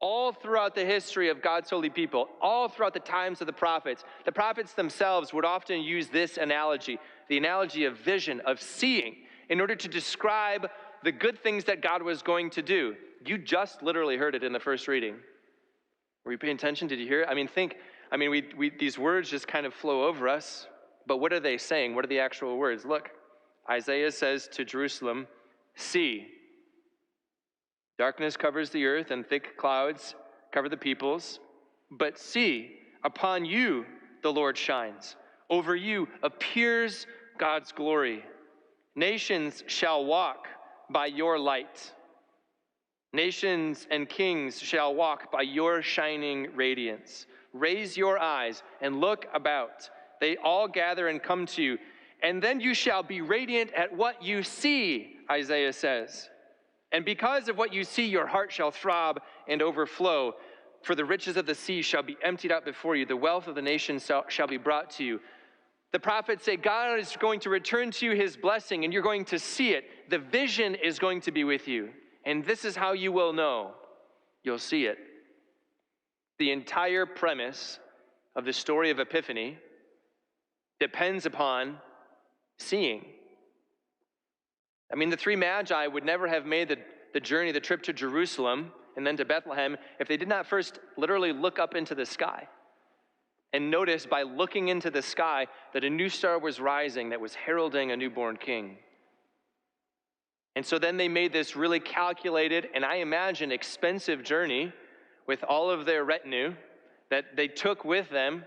All throughout the history of God's holy people, all throughout the times of the prophets themselves would often use this analogy, the analogy of vision, of seeing, in order to describe the good things that God was going to do. You just literally heard it in the first reading. Were you paying attention? Did you hear it? These words just kind of flow over us, but what are they saying? What are the actual words? Look, Isaiah says to Jerusalem, see. Darkness covers the earth and thick clouds cover the peoples. But see, upon you the Lord shines. Over you appears God's glory. Nations shall walk by your light. Nations and kings shall walk by your shining radiance. Raise your eyes and look about. They all gather and come to you. And then you shall be radiant at what you see, Isaiah says. And because of what you see, your heart shall throb and overflow. For the riches of the sea shall be emptied out before you. The wealth of the nations shall be brought to you. The prophets say God is going to return to you his blessing, and you're going to see it. The vision is going to be with you. And this is how you will know. You'll see it. The entire premise of the story of Epiphany depends upon seeing. The three magi would never have made the journey, the trip to Jerusalem and then to Bethlehem, if they did not first literally look up into the sky and notice by looking into the sky that a new star was rising that was heralding a newborn king. And so then they made this really calculated and I imagine expensive journey with all of their retinue that they took with them,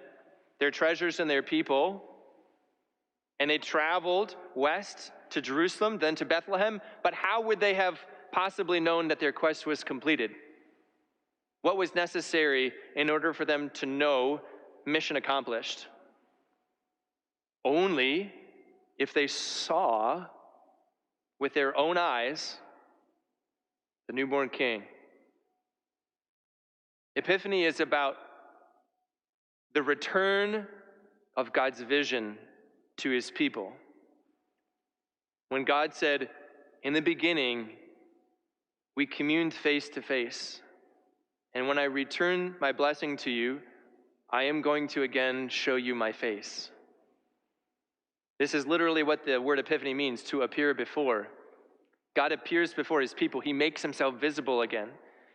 their treasures and their people, and they traveled west to Jerusalem, then to Bethlehem. But how would they have possibly known that their quest was completed? What was necessary in order for them to know mission accomplished? Only if they saw with their own eyes the newborn king. Epiphany is about the return of God's vision to his people. When God said, in the beginning, we communed face to face. And when I return my blessing to you, I am going to again show you my face. This is literally what the word epiphany means, to appear before. God appears before his people. He makes himself visible again.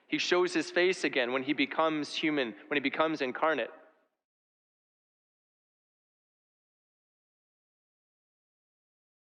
He shows his face again when he becomes human, when he becomes incarnate.